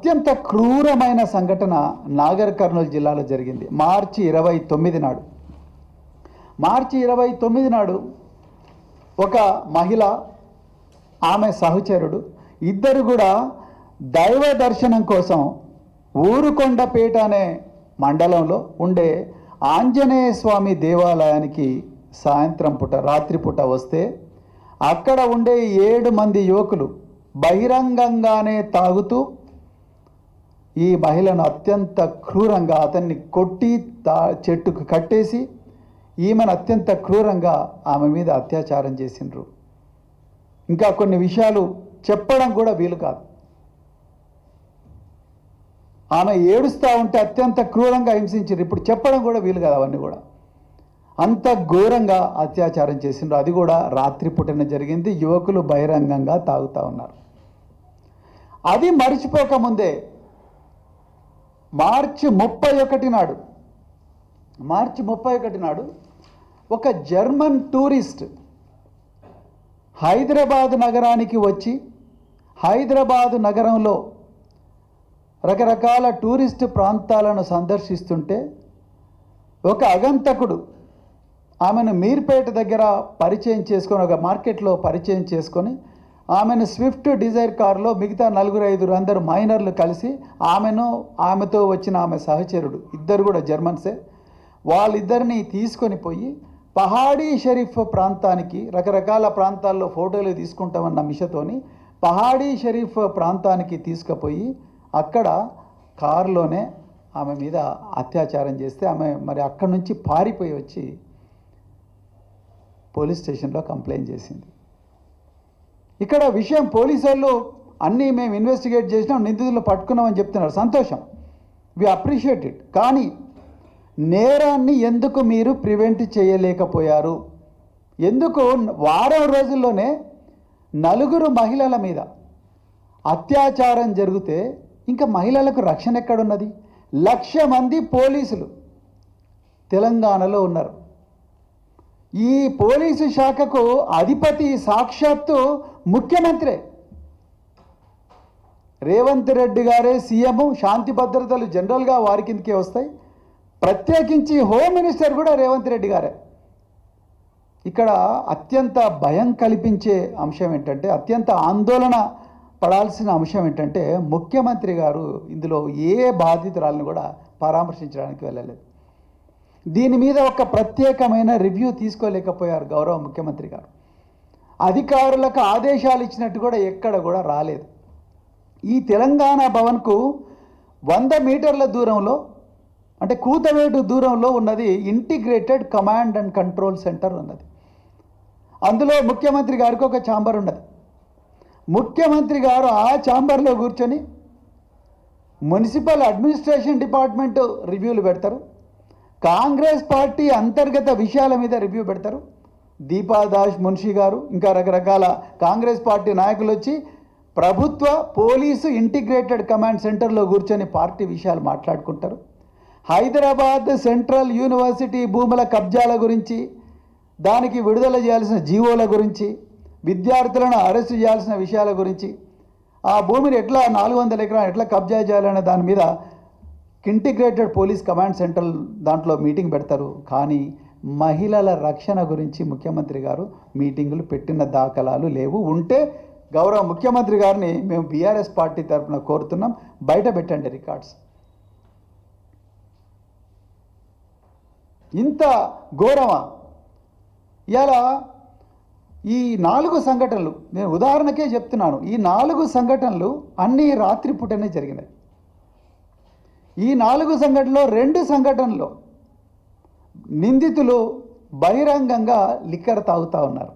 అత్యంత క్రూరమైన సంఘటన నాగర్ కర్నూలు జిల్లాలో జరిగింది. మార్చి 29 నాడు ఒక మహిళ, ఆమె సహచరుడు ఇద్దరు కూడా దైవ దర్శనం కోసం ఊరుకొండపేట అనే మండలంలో ఉండే ఆంజనేయ స్వామి దేవాలయానికి సాయంత్రం పూట రాత్రిపూట వస్తే అక్కడ ఉండే 7 మంది యువకులు బహిరంగంగానే తాగుతూ ఈ మహిళను అత్యంత క్రూరంగా అతన్ని కొట్టి చెట్టుకు కట్టేసి ఈమెను అత్యంత క్రూరంగా ఆమె మీద అత్యాచారం చేసిండ్రు. ఇంకా కొన్ని విషయాలు చెప్పడం కూడా వీలు కాదు. ఆమె ఏడుస్తూ ఉంటే అత్యంత క్రూరంగా హింసించారు. ఇప్పుడు చెప్పడం కూడా వీలు కాదు. అవన్నీ కూడా అంత ఘోరంగా అత్యాచారం చేసిండ్రు. అది కూడా రాత్రిపూటన జరిగింది. యువకులు బహిరంగంగా తాగుతూ ఉన్నారు. అది మరిచిపోకముందే మార్చి 31 నాడు ఒక జర్మన్ టూరిస్ట్ హైదరాబాద్ నగరానికి వచ్చి హైదరాబాద్ నగరంలో రకరకాల టూరిస్ట్ ప్రాంతాలను సందర్శిస్తుంటే ఒక అగంతకుడు ఆమెను మీర్పేట దగ్గర పరిచయం చేసుకొని, ఒక మార్కెట్లో పరిచయం చేసుకొని, ఆమెను స్విఫ్ట్ డిజైర్ కారులో మిగతా 4-5 అందరు మైనర్లు కలిసి ఆమెతో వచ్చిన ఆమె సహచరుడు ఇద్దరు కూడా జర్మన్సే, వాళ్ళిద్దరిని తీసుకొని పోయి పహాడీ షరీఫ్ ప్రాంతానికి, రకరకాల ప్రాంతాల్లో ఫోటోలు తీసుకుంటామన్న మిషతోని పహాడీ షరీఫ్ ప్రాంతానికి తీసుకుపోయి అక్కడ కారులోనే ఆమె మీద అత్యాచారం చేస్తే ఆమె మరి అక్కడి నుంచి పారిపోయి వచ్చి పోలీస్ స్టేషన్లో కంప్లైంట్ చేసింది. ఇక్కడ విషయం పోలీసు వాళ్ళు అన్నీ మేము ఇన్వెస్టిగేట్ చేసినాం, నిందితులు పట్టుకున్నామని చెప్తున్నారు. సంతోషం, వి అప్రిషియేట్ ఇట్. కానీ నేరాన్ని ఎందుకు మీరు ప్రివెంట్ చేయలేకపోయారు? ఎందుకు వారం రోజుల్లోనే 4 మహిళల మీద అత్యాచారం జరిగితే ఇంకా మహిళలకు రక్షణ ఎక్కడున్నది? 1,00,000 మంది పోలీసులు తెలంగాణలో ఉన్నారు. ఈ పోలీసు శాఖకు అధిపతి సాక్షాత్తు ముఖ్యమంత్రే. రేవంత్ రెడ్డి గారే సీఎం, శాంతి భద్రతలు జనరల్గా వారి కిందకే వస్తాయి. ప్రత్యేకించి హోమ్ మినిస్టర్ కూడా రేవంత్ రెడ్డి గారే. ఇక్కడ అత్యంత భయం కల్పించే అంశం ఏంటంటే, అత్యంత ఆందోళన పడాల్సిన అంశం ఏంటంటే, ముఖ్యమంత్రి గారు ఇందులో ఏ బాధితురాలను కూడా పరామర్శించడానికి వెళ్ళలేదు. దీని మీద ఒక ప్రత్యేకమైన రివ్యూ తీసుకోలేకపోయారు గౌరవ ముఖ్యమంత్రి గారు. అధికారులకు ఆదేశాలు ఇచ్చినట్టు కూడా ఎక్కడ కూడా రాలేదు. ఈ తెలంగాణ భవన్కు 100 మీటర్ల దూరంలో, అంటే కూతవేటు దూరంలో ఉన్నది integrated command and control centre ఉన్నది. అందులో ముఖ్యమంత్రి గారికి ఒక ఛాంబర్ ఉన్నది. ముఖ్యమంత్రి గారు ఆ ఛాంబర్లో కూర్చొని మున్సిపల్ అడ్మినిస్ట్రేషన్ డిపార్ట్మెంట్ రివ్యూలు పెడతారు, కాంగ్రెస్ పార్టీ అంతర్గత విషయాల మీద రివ్యూ పెడతారు. దీపాదాస్ మున్షి గారు ఇంకా రకరకాల కాంగ్రెస్ పార్టీ నాయకులు వచ్చి ప్రభుత్వ పోలీసు ఇంటిగ్రేటెడ్ కమాండ్ సెంటర్లో కూర్చొని పార్టీ విషయాలు మాట్లాడుకుంటారు. హైదరాబాద్ సెంట్రల్ యూనివర్సిటీ భూముల కబ్జాల గురించి, దానికి విడుదల చేయాల్సిన జీవోల గురించి, విద్యార్థులను అరెస్టు చేయాల్సిన విషయాల గురించి, ఆ భూమిని ఎట్లా 400 ఎకరాలు ఎట్లా కబ్జా చేయాలనే దాని మీద ఇంటిగ్రేటెడ్ పోలీస్ కమాండ్ సెంటర్ దాంట్లో మీటింగ్ పెడతారు. కానీ మహిళల రక్షణ గురించి ముఖ్యమంత్రి గారు మీటింగులు పెట్టిన దాఖలాలు లేవు. ఉంటే గౌరవ ముఖ్యమంత్రి గారిని మేము బీఆర్ఎస్ పార్టీ తరఫున కోరుతున్నాం, బయట పెట్టండి రికార్డ్స్. ఇంత ఘోరమా? ఇలా ఈ 4 సంఘటనలు నేను ఉదాహరణకే చెప్తున్నాను. ఈ 4 సంఘటనలు అన్నీ రాత్రిపూటనే జరిగినాయి. ఈ 4 సంఘటనలో 2 సంఘటనలో నిందితులు బహిరంగంగా లిక్కర్ తాగుతూ ఉన్నారు.